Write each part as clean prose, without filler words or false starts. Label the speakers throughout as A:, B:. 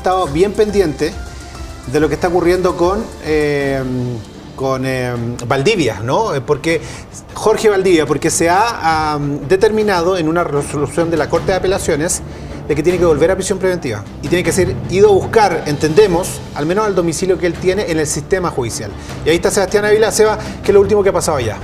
A: estado bien pendientes de lo que está ocurriendo con Valdivia, ¿no? Porque Jorge Valdivia, porque se ha determinado en una resolución de la Corte de Apelaciones de que tiene que volver a prisión preventiva y tiene que ser ido a buscar, entendemos, al menos al domicilio que él tiene en el sistema judicial. Y ahí está Sebastián Ávila. Seba, ¿qué es lo último que ha pasado allá?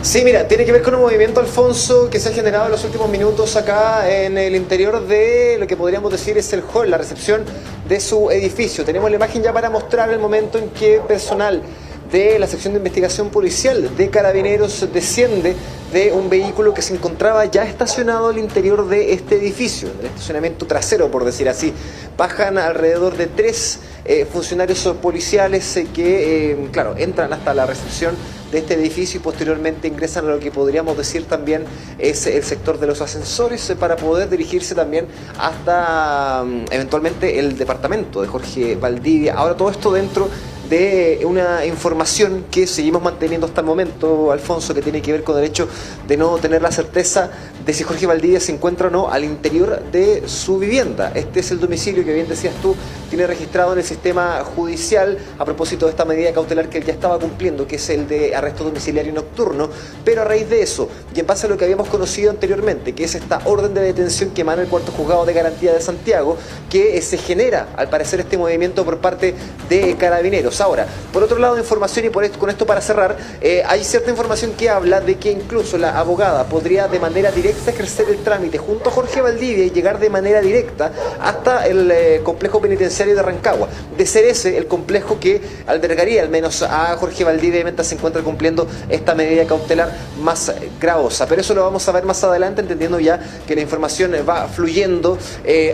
B: Sí, mira, tiene que ver con un movimiento, Alfonso, que se ha generado en los últimos minutos acá en el interior de lo que podríamos decir es el hall, la recepción de su edificio. Tenemos la imagen ya para mostrar el momento en que personal de la sección de investigación policial de Carabineros desciende de un vehículo que se encontraba ya estacionado al interior de este edificio, en el estacionamiento trasero, por decir así. Bajan alrededor de 3 funcionarios policiales que, claro, entran hasta la recepción de este edificio y posteriormente ingresan a lo que podríamos decir también es el sector de los ascensores para poder dirigirse también hasta eventualmente el departamento de Jorge Valdivia. Ahora todo esto dentro de una información que seguimos manteniendo hasta el momento, Alfonso, que tiene que ver con el hecho de no tener la certeza de si Jorge Valdivia se encuentra o no al interior de su vivienda. Este es el domicilio que bien decías tú, tiene registrado en el sistema judicial a propósito de esta medida cautelar que él ya estaba cumpliendo, que es el de arresto domiciliario nocturno, pero a raíz de eso, y en base a lo que habíamos conocido anteriormente, que es esta orden de detención que emana el Cuarto Juzgado de Garantía de Santiago, que se genera, al parecer, este movimiento por parte de Carabineros. Ahora, por otro lado, información, y con esto para cerrar, hay cierta información que habla de que incluso la abogada podría de manera directa ejercer el trámite junto a Jorge Valdivia y llegar de manera directa hasta el complejo penitenciario de Rancagua. De ser ese el complejo que albergaría al menos a Jorge Valdivia mientras se encuentra cumpliendo esta medida cautelar más gravosa. Pero eso lo vamos a ver más adelante, entendiendo ya que la información va fluyendo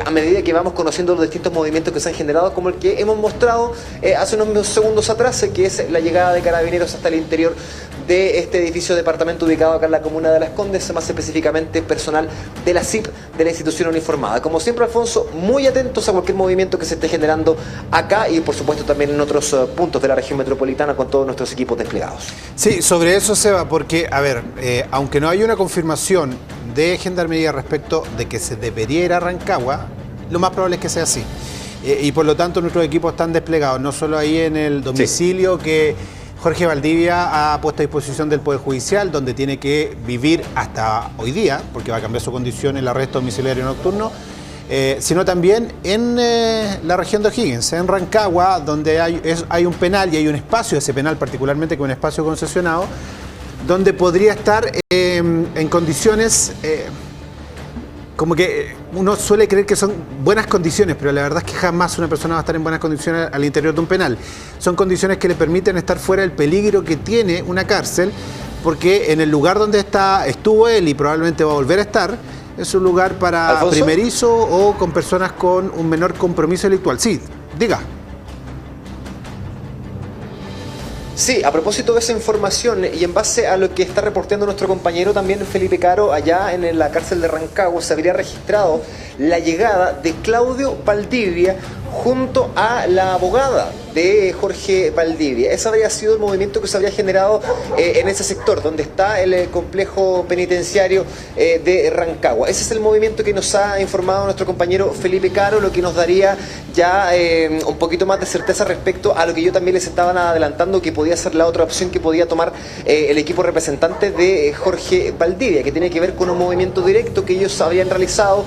B: a medida que vamos conociendo los distintos movimientos que se han generado, como el que hemos mostrado hace unos segundos atrás, que es la llegada de Carabineros hasta el interior de este edificio de departamento ubicado acá en la comuna de Las Condes, más específicamente personal de la CIP, de la institución uniformada. Como siempre, Alfonso, muy atentos a cualquier movimiento que se esté generando acá y por supuesto también en otros puntos de la región metropolitana con todos nuestros equipos desplegados.
A: Sí, sobre eso, Seba, porque, a ver, aunque no hay una confirmación de Gendarmería respecto de que se debería ir a Rancagua, lo más probable es que sea así. Y por lo tanto nuestros equipos están desplegados, no solo ahí en el domicilio que Jorge Valdivia ha puesto a disposición del Poder Judicial, donde tiene que vivir hasta hoy día, porque va a cambiar su condición el arresto domiciliario nocturno, sino también en la región de O'Higgins, en Rancagua, donde hay un penal y hay un espacio, ese penal particularmente, que es un espacio concesionado, donde podría estar en condiciones... como que uno suele creer que son buenas condiciones, pero la verdad es que jamás una persona va a estar en buenas condiciones al interior de un penal. Son condiciones que le permiten estar fuera del peligro que tiene una cárcel, porque en el lugar donde estuvo él y probablemente va a volver a estar, es un lugar para
B: ¿Alfonso?
A: Primerizo o con personas con un menor compromiso delictual. Sí, diga.
B: Sí, a propósito de esa información y en base a lo que está reportando nuestro compañero también Felipe Caro, allá en la cárcel de Rancagua se habría registrado la llegada de Claudio Valdivia junto a la abogada de Jorge Valdivia. Ese habría sido el movimiento que se habría generado en ese sector, donde está el complejo penitenciario de Rancagua. Ese es el movimiento que nos ha informado nuestro compañero Felipe Caro, lo que nos daría ya un poquito más de certeza respecto a lo que yo también les estaba adelantando, que podía ser la otra opción que podía tomar el equipo representante de Jorge Valdivia, que tiene que ver con un movimiento directo que ellos habían realizado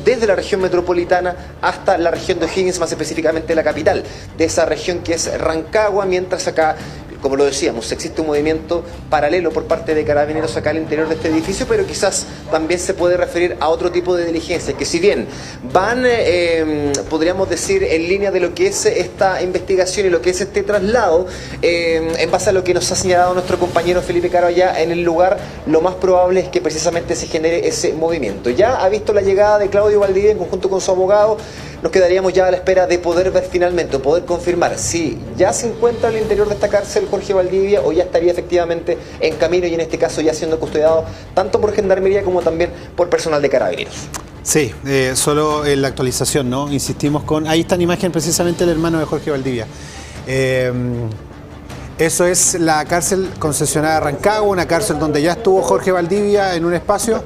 B: desde la región metropolitana hasta la región de O'Higgins, más específicamente la capital de esa región que es Rancagua, mientras acá, como lo decíamos, existe un movimiento paralelo por parte de Carabineros acá al interior de este edificio, pero quizás también se puede referir a otro tipo de diligencias, que si bien van, podríamos decir, en línea de lo que es esta investigación y lo que es este traslado, en base a lo que nos ha señalado nuestro compañero Felipe Caro allá en el lugar, lo más probable es que precisamente se genere ese movimiento. Ya ha visto la llegada de Claudio Valdivia en conjunto con su abogado. Nos quedaríamos ya a la espera de poder ver finalmente, o poder confirmar si ya se encuentra al interior de esta cárcel Jorge Valdivia o ya estaría efectivamente en camino y en este caso ya siendo custodiado tanto por Gendarmería como también por personal de Carabineros.
A: Sí, solo en la actualización, ¿no? Insistimos con... Ahí está en imagen precisamente el hermano de Jorge Valdivia. Eso es la cárcel concesionada de Rancagua, una cárcel donde ya estuvo Jorge Valdivia en un espacio...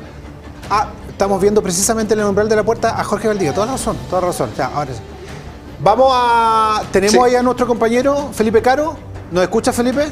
A: estamos viendo precisamente en el umbral de la puerta a Jorge Valdivia. Toda razón, toda razón. Ya, ahora sí. Vamos a... Tenemos ahí a nuestro compañero Felipe Caro. ¿Nos escucha, Felipe?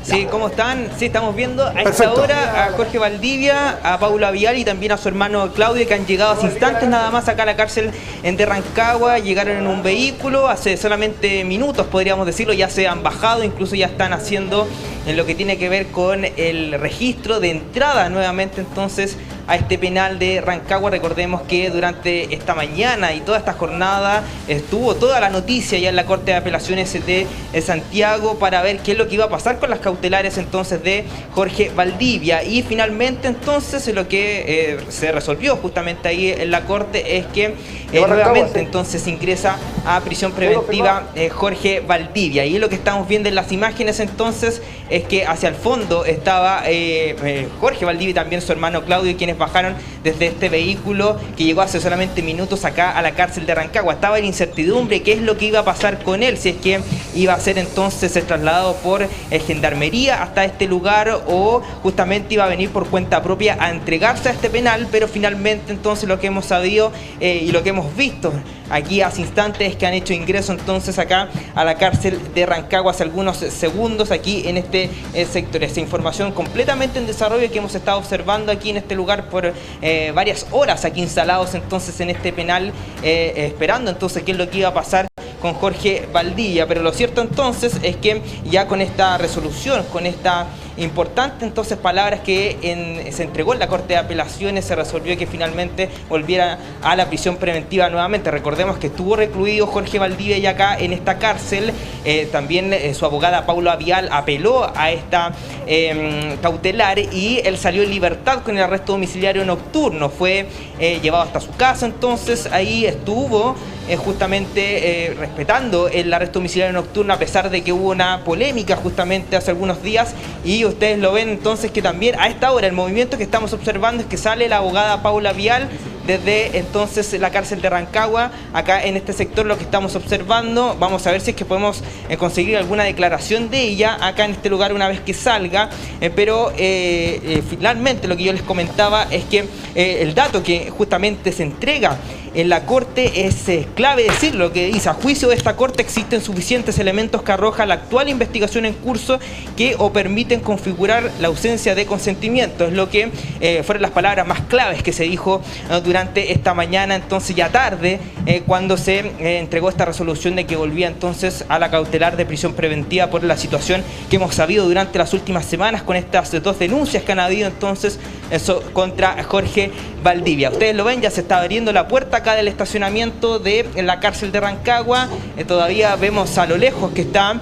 C: Sí, ¿cómo están? Sí, estamos viendo a
A: Perfecto.
C: esta hora a Jorge Valdivia, a Paula Vial y también a su hermano Claudio, que han llegado hace instantes nada más acá a la cárcel de Rancagua. Llegaron en un vehículo hace solamente minutos, podríamos decirlo, ya se han bajado, incluso ya están haciendo en lo que tiene que ver con el registro de entrada nuevamente entonces a este penal de Rancagua. Recordemos que durante esta mañana y toda esta jornada estuvo toda la noticia ya en la Corte de Apelaciones de Santiago para ver qué es lo que iba a pasar con las cautelares entonces de Jorge Valdivia, y finalmente entonces lo que se resolvió justamente ahí en la Corte es que nuevamente entonces ingresa a prisión preventiva Jorge Valdivia, y lo que estamos viendo en las imágenes entonces es que hacia el fondo estaba Jorge Valdivia y también su hermano Claudio, quienes bajaron desde este vehículo que llegó hace solamente minutos acá a la cárcel de Rancagua. Estaba en incertidumbre qué es lo que iba a pasar con él, si es que iba a ser entonces trasladado por Gendarmería hasta este lugar o justamente iba a venir por cuenta propia a entregarse a este penal, pero finalmente entonces lo que hemos sabido y lo que hemos visto aquí hace instantes es que han hecho ingreso entonces acá a la cárcel de Rancagua hace algunos segundos aquí en este sector. Esta información completamente en desarrollo que hemos estado observando aquí en este lugar por varias horas aquí instalados entonces en este penal esperando entonces qué es lo que iba a pasar con Jorge Valdivia. Pero lo cierto entonces es que ya con esta resolución, con esta importante entonces palabras que se entregó en la Corte de Apelaciones, se resolvió que finalmente volviera a la prisión preventiva nuevamente. Recordemos que estuvo recluido Jorge Valdivia ya acá en esta cárcel. También su abogada Paula Vial apeló a esta cautelar y él salió en libertad con el arresto domiciliario nocturno. Fue llevado hasta su casa, entonces ahí estuvo justamente respetando el arresto domiciliario nocturno, a pesar de que hubo una polémica justamente hace algunos días, y ustedes lo ven entonces que también a esta hora el movimiento que estamos observando es que sale la abogada Paula Vial desde entonces la cárcel de Rancagua, acá en este sector lo que estamos observando. Vamos a ver si es que podemos conseguir alguna declaración de ella acá en este lugar una vez que salga, pero finalmente lo que yo les comentaba es que el dato que justamente se entrega en la Corte es clave decirlo, que dice: a juicio de esta Corte existen suficientes elementos que arroja la actual investigación en curso que o permiten configurar la ausencia de consentimiento. Es lo que fueron las palabras más claves que se dijo durante esta mañana, entonces ya tarde, cuando se entregó esta resolución de que volvía entonces a la cautelar de prisión preventiva por la situación que hemos sabido durante las últimas semanas con estas dos denuncias que han habido entonces contra Jorge Valdivia. Ustedes lo ven, ya se está abriendo la puerta acá del estacionamiento de la cárcel de Rancagua. Todavía vemos a lo lejos que está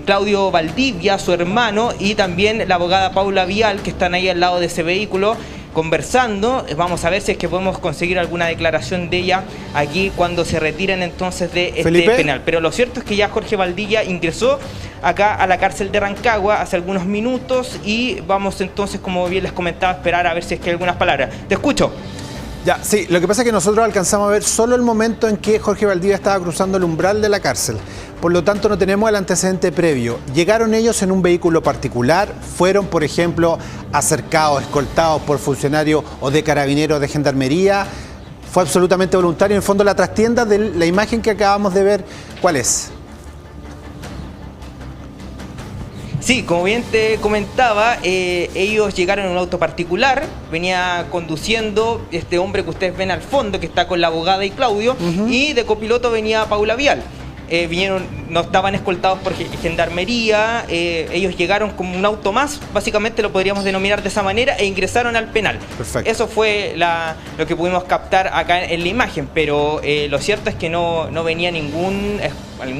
C: Claudio Valdivia, su hermano, y también la abogada Paula Vial, que están ahí al lado de ese vehículo conversando. Vamos a ver si es que podemos conseguir alguna declaración de ella aquí cuando se retiren entonces de este
A: Felipe.
C: penal. Pero lo cierto es que ya Jorge Valdivia ingresó acá a la cárcel de Rancagua hace algunos minutos y vamos entonces, como bien les comentaba, a esperar a ver si es que hay algunas palabras. Te escucho.
A: Ya, sí, lo que pasa es que nosotros alcanzamos a ver solo el momento en que Jorge Valdivia estaba cruzando el umbral de la cárcel. Por lo tanto, no tenemos el antecedente previo. ¿Llegaron ellos en un vehículo particular? ¿Fueron, por ejemplo, acercados, escoltados por funcionarios o de carabineros de gendarmería? ¿Fue absolutamente voluntario? En el fondo, la trastienda de la imagen que acabamos de ver, ¿cuál es?
C: Sí, como bien te comentaba, ellos llegaron en un auto particular, venía conduciendo este hombre que ustedes ven al fondo, que está con la abogada y Claudio, y de copiloto venía Paula Vial. No estaban escoltados por gendarmería, ellos llegaron como un auto más, básicamente lo podríamos denominar de esa manera, e ingresaron al penal.
A: Perfecto.
C: Eso fue lo que pudimos captar acá en la imagen, pero lo cierto es que no venía ninguna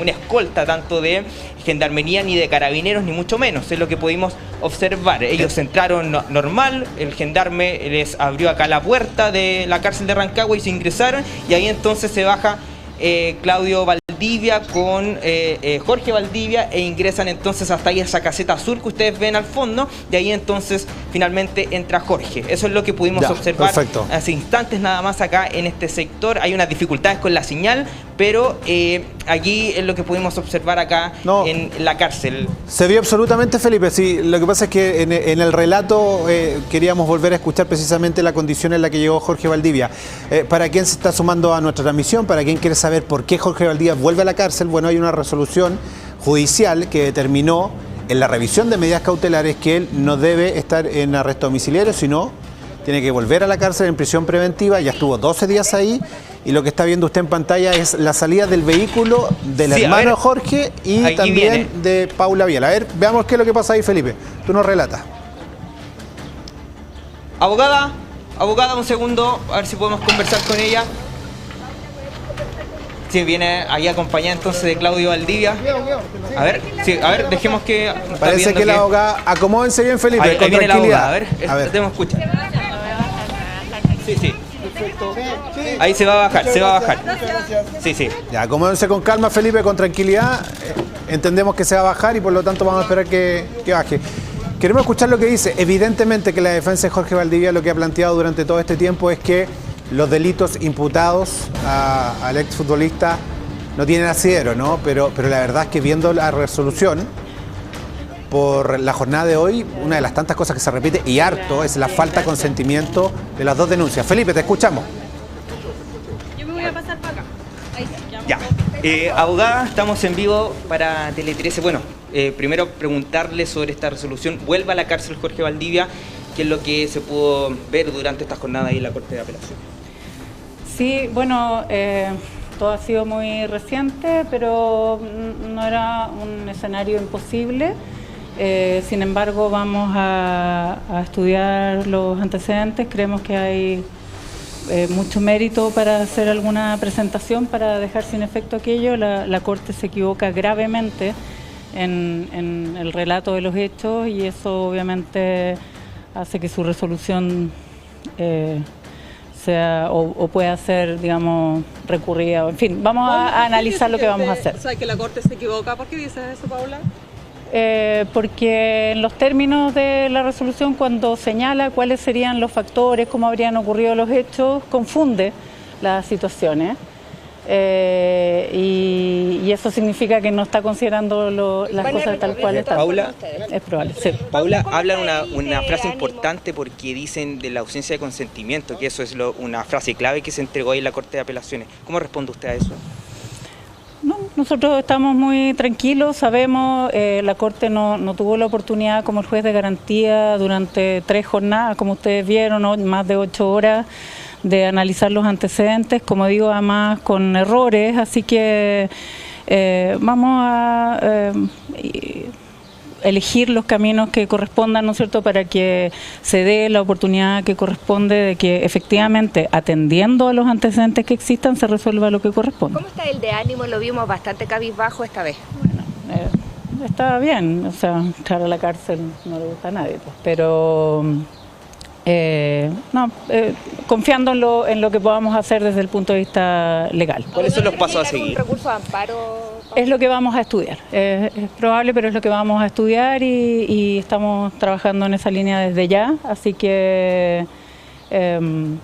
C: escolta, tanto de gendarmería ni de carabineros, ni mucho menos, es lo que pudimos observar. Ellos entraron normal, el gendarme les abrió acá la puerta de la cárcel de Rancagua y se ingresaron, y ahí entonces se baja Claudio Valdivia con Jorge Valdivia e ingresan entonces hasta ahí esa caseta azul que ustedes ven al fondo. De ahí entonces finalmente entra Jorge. Eso es lo que pudimos observar hace instantes nada más acá en este sector. Hay unas dificultades con la señal pero aquí es lo que pudimos observar acá en la cárcel.
A: Se vio absolutamente, Felipe. Sí, lo que pasa es que en el relato queríamos volver a escuchar precisamente la condición en la que llegó Jorge Valdivia. Para quien se está sumando a nuestra transmisión, para quien quiere saber por qué Jorge Valdivia vuelve a la cárcel, bueno, hay una resolución judicial que determinó en la revisión de medidas cautelares que él no debe estar en arresto domiciliario, sino tiene que volver a la cárcel en prisión preventiva. Ya estuvo 12 días ahí y lo que está viendo usted en pantalla es la salida del vehículo del hermano Jorge y también de Paula Vial. A ver, veamos qué es lo que pasa ahí, Felipe. Tú nos relatas.
C: Abogada, un segundo, a ver si podemos conversar con ella. Sí, viene ahí acompañada entonces de Claudio Valdivia. A ver, sí, a ver, dejemos que...
A: Parece que la abogada... Acomódense bien, Felipe,
C: ahí,
A: con
C: ahí viene
A: tranquilidad.
C: La abogada. A ver, debemos escuchar. Sí, sí. Ahí se va a bajar, se va a bajar. Sí, sí.
A: Ya, acomódense con calma, Felipe, con tranquilidad. Entendemos que se va a bajar y por lo tanto vamos a esperar que baje. Queremos escuchar lo que dice. Evidentemente que la defensa de Jorge Valdivia lo que ha planteado durante todo este tiempo es que los delitos imputados al exfutbolista no tienen asidero, ¿no? Pero la verdad es que viendo la resolución por la jornada de hoy, una de las tantas cosas que se repite y harto es la falta de consentimiento de las dos denuncias. Felipe, te escuchamos.
D: Yo me voy a pasar para acá. Ahí,
C: ya. Abogada, estamos en vivo para Tele 13. Bueno, primero preguntarle sobre esta resolución. Vuelva a la cárcel Jorge Valdivia. ¿Qué es lo que se pudo ver durante esta jornada ahí en la Corte de Apelación?
D: Sí, bueno, todo ha sido muy reciente, pero no era un escenario imposible. Sin embargo, vamos a estudiar los antecedentes. Creemos que hay mucho mérito para hacer alguna presentación para dejar sin efecto aquello. La Corte se equivoca gravemente en el relato de los hechos y eso obviamente hace que su resolución sea o pueda ser, digamos, recurrida. En fin, vamos a analizar lo que vamos a hacer.
E: O sea, que la Corte se equivoca. ¿Por qué dices eso, Paula?
D: Porque en los términos de la resolución, cuando señala cuáles serían los factores, cómo habrían ocurrido los hechos, confunde las situaciones. Y eso significa que no está considerando las cosas tal cual están.
C: Paula,
D: es probable, sí.
C: Paula habla una frase importante porque dicen de la ausencia de consentimiento, que eso es una frase clave que se entregó ahí en la Corte de Apelaciones. ¿Cómo responde usted a eso?
D: No, nosotros estamos muy tranquilos, sabemos, la Corte no tuvo la oportunidad como el juez de garantía durante 3 jornadas, como ustedes vieron, ¿no? Más de 8 horas de analizar los antecedentes, como digo, además con errores, así que vamos a elegir los caminos que correspondan, ¿no es cierto?, para que se dé la oportunidad que corresponde de que efectivamente, atendiendo a los antecedentes que existan, se resuelva lo que corresponde.
F: ¿Cómo está el de ánimo? Lo vimos bastante cabizbajo esta vez.
D: Bueno, está bien, o sea, entrar a la cárcel no le gusta a nadie, pues, pero confiando en lo que podamos hacer desde el punto de vista legal.
C: ¿Cuáles son los pasos a seguir?
F: ¿Un recurso de amparo?
D: Es lo que vamos a estudiar. Es probable, pero es lo que vamos a estudiar y estamos trabajando en esa línea desde ya, así que en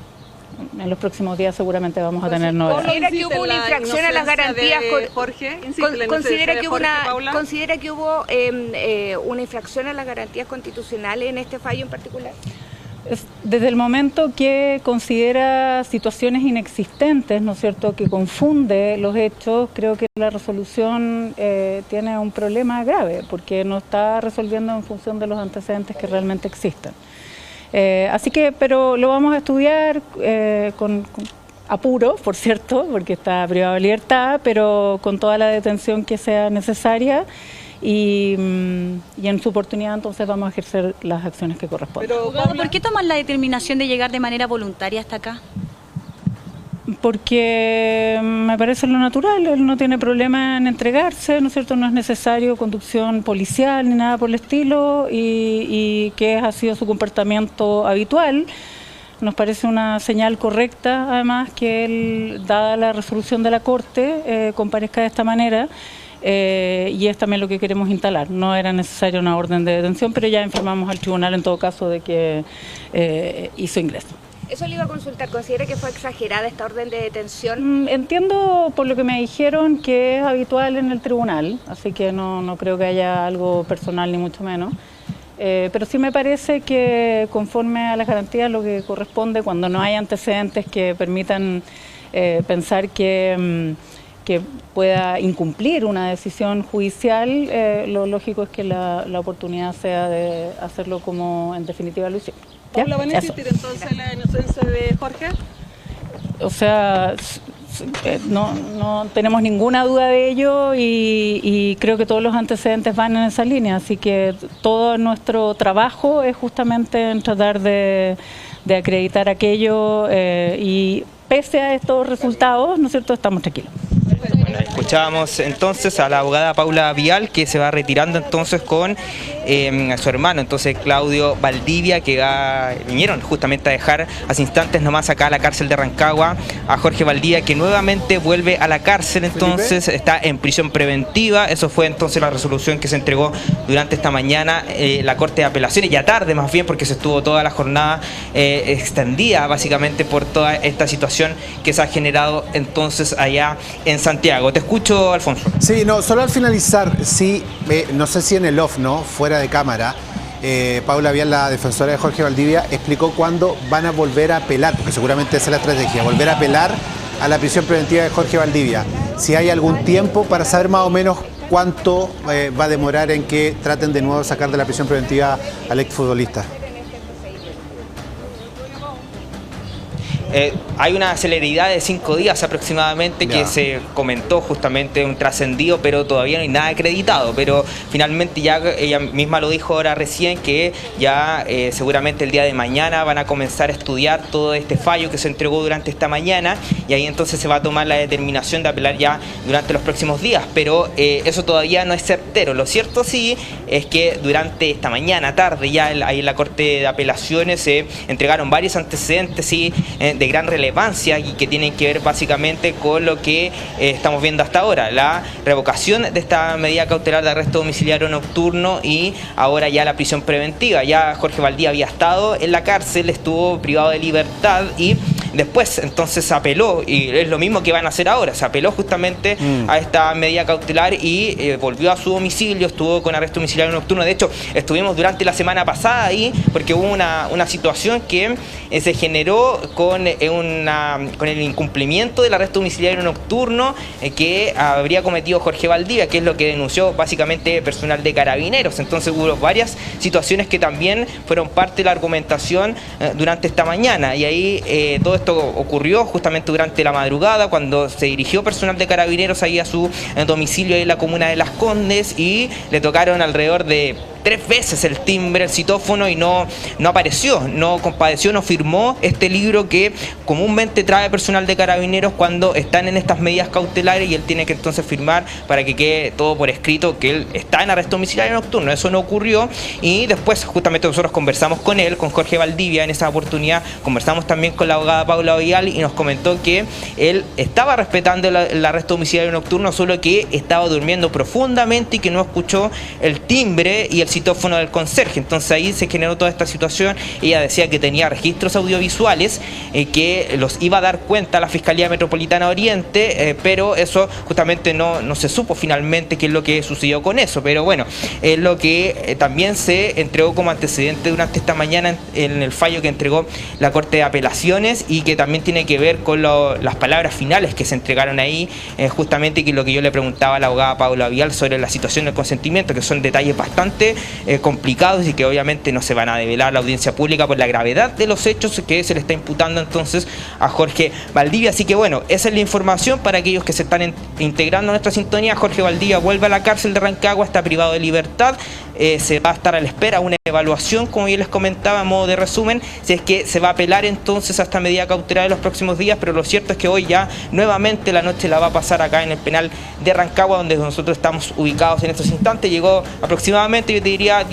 D: los próximos días seguramente vamos a tener novedades.
F: ¿Considera que hubo una infracción a las garantías?
E: Jorge,
F: ¿Considera que hubo una infracción a las garantías constitucionales en este fallo en particular?
D: Desde el momento que considera situaciones inexistentes, ¿no es cierto?, que confunde los hechos, creo que la resolución tiene un problema grave, porque no está resolviendo en función de los antecedentes que realmente existen. Así que, pero lo vamos a estudiar con apuro, por cierto, porque está privado de libertad, pero con toda la detención que sea necesaria. Y en su oportunidad entonces vamos a ejercer las acciones que corresponden.
G: Pero, ¿por qué toman la determinación de llegar de manera voluntaria hasta acá?
D: Porque me parece lo natural, él no tiene problema en entregarse, ¿no es cierto? No es necesario conducción policial ni nada por el estilo y que ha sido su comportamiento habitual. Nos parece una señal correcta, además, que él, dada la resolución de la Corte, comparezca de esta manera. Y es también lo que queremos instalar. No era necesaria una orden de detención, pero ya informamos al tribunal en todo caso de que hizo ingreso.
F: Eso le iba a consultar. ¿Considera que fue exagerada esta orden de detención?
D: Entiendo por lo que me dijeron que es habitual en el tribunal, así que no creo que haya algo personal ni mucho menos. Pero sí me parece que conforme a las garantías lo que corresponde cuando no hay antecedentes que permitan pensar que pueda incumplir una decisión judicial, lo lógico es que la oportunidad sea de hacerlo como en definitiva lo hicieron.
E: ¿Paula, van a insistir entonces la inocencia de Jorge?
D: O sea, no tenemos ninguna duda de ello y creo que todos los antecedentes van en esa línea, así que todo nuestro trabajo es justamente en tratar de acreditar aquello y pese a estos resultados, ¿no es cierto?, estamos tranquilos.
C: Bueno, escuchábamos entonces a la abogada Paula Vial, que se va retirando entonces con su hermano, entonces Claudio Valdivia, que vinieron justamente a dejar hace instantes nomás acá a la cárcel de Rancagua a Jorge Valdivia, que nuevamente vuelve a la cárcel, entonces está en prisión preventiva. Eso fue entonces la resolución que se entregó durante esta mañana la Corte de Apelaciones, ya tarde más bien, porque se estuvo toda la jornada extendida básicamente por toda esta situación que se ha generado entonces allá en Santiago. Te escucho, Alfonso.
A: Sí, no, solo al finalizar, sí, no sé si en el off, ¿no?, fuera de cámara, Paula Vial, la defensora de Jorge Valdivia, explicó cuándo van a volver a apelar, porque seguramente esa es la estrategia, volver a apelar a la prisión preventiva de Jorge Valdivia. Si hay algún tiempo para saber más o menos cuánto va a demorar en que traten de nuevo sacar de la prisión preventiva al exfutbolista.
C: Hay una celeridad de 5 días aproximadamente que se comentó justamente un trascendido, pero todavía no hay nada acreditado. Pero finalmente ya ella misma lo dijo ahora recién, que ya seguramente el día de mañana van a comenzar a estudiar todo este fallo que se entregó durante esta mañana y ahí entonces se va a tomar la determinación de apelar ya durante los próximos días. Pero eso todavía no es certero. Lo cierto sí es que durante esta mañana, tarde, ya ahí en la Corte de Apelaciones se entregaron varios antecedentes de gran relevancia y que tienen que ver básicamente con lo que estamos viendo hasta ahora, la revocación de esta medida cautelar de arresto domiciliario nocturno y ahora ya la prisión preventiva. Ya Jorge Valdivia había estado en la cárcel, estuvo privado de libertad y después entonces apeló, y es lo mismo que van a hacer ahora, se apeló justamente a esta medida cautelar y volvió a su domicilio, estuvo con arresto domiciliario nocturno. De hecho, estuvimos durante la semana pasada ahí porque hubo una situación que se generó con el incumplimiento del arresto domiciliario nocturno que habría cometido Jorge Valdivia, que es lo que denunció básicamente personal de Carabineros. Entonces hubo varias situaciones que también fueron parte de la argumentación durante esta mañana, y ahí todo esto ocurrió justamente durante la madrugada cuando se dirigió personal de Carabineros ahí a su domicilio ahí en la comuna de Las Condes y le tocaron alrededor de 3 veces el timbre, el citófono, y no apareció, no compadeció, no firmó este libro que comúnmente trae personal de Carabineros cuando están en estas medidas cautelares, y él tiene que entonces firmar para que quede todo por escrito que él está en arresto domiciliario nocturno. Eso no ocurrió, y después justamente nosotros conversamos con él, con Jorge Valdivia. En esa oportunidad conversamos también con la abogada Paula Vial y nos comentó que él estaba respetando el arresto domiciliario nocturno, solo que estaba durmiendo profundamente y que no escuchó el timbre y el citófono del conserje. Entonces ahí se generó toda esta situación. Ella decía que tenía registros audiovisuales que los iba a dar cuenta a la Fiscalía Metropolitana Oriente, pero eso justamente no se supo finalmente qué es lo que sucedió con eso. Pero bueno, es lo que también se entregó como antecedente durante esta mañana en el fallo que entregó la Corte de Apelaciones, y que también tiene que ver con las palabras finales que se entregaron ahí, justamente, que es lo que yo le preguntaba a la abogada Paula Vial sobre la situación del consentimiento, que son detalles bastante complicados y que obviamente no se van a develar a la audiencia pública por la gravedad de los hechos que se le está imputando entonces a Jorge Valdivia. Así que bueno, esa es la información para aquellos que se están integrando a nuestra sintonía. Jorge Valdivia vuelve a la cárcel de Rancagua, está privado de libertad, se va a estar a la espera una evaluación, como yo les comentaba, a modo de resumen, si es que se va a apelar entonces a esta medida cautelar en los próximos días. Pero lo cierto es que hoy ya nuevamente la noche la va a pasar acá en el penal de Rancagua, donde nosotros estamos ubicados en estos instantes. Llegó aproximadamente, yo te diría,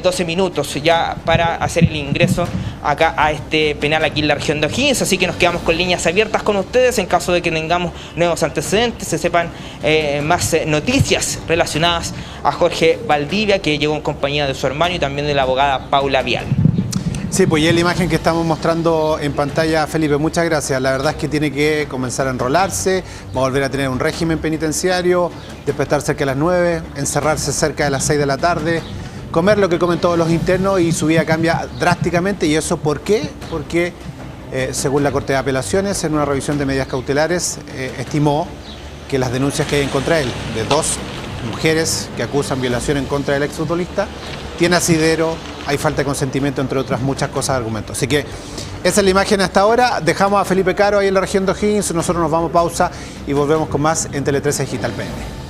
C: 12 minutos ya para hacer el ingreso acá a este penal aquí en la región de O'Higgins, así que nos quedamos con líneas abiertas con ustedes en caso de que tengamos nuevos antecedentes, se sepan más noticias relacionadas a Jorge Valdivia, que llegó en compañía de su hermano y también de la abogada Paula Vial.
A: Sí, pues y es la imagen que estamos mostrando en pantalla, Felipe. Muchas gracias. La verdad es que tiene que comenzar a enrolarse, va a volver a tener un régimen penitenciario, despertar cerca de las 9, encerrarse cerca de las 6 de la tarde, comer lo que comen todos los internos y su vida cambia drásticamente. ¿Y eso por qué? Porque según la Corte de Apelaciones, en una revisión de medidas cautelares, estimó que las denuncias que hay en contra de él, de 2 mujeres que acusan violación en contra del exfutbolista, tiene asidero, hay falta de consentimiento, entre otras muchas cosas de argumentos. Así que esa es la imagen hasta ahora. Dejamos a Felipe Caro ahí en la región de O'Higgins, nosotros nos vamos a pausa y volvemos con más en Tele 13 Digital PM.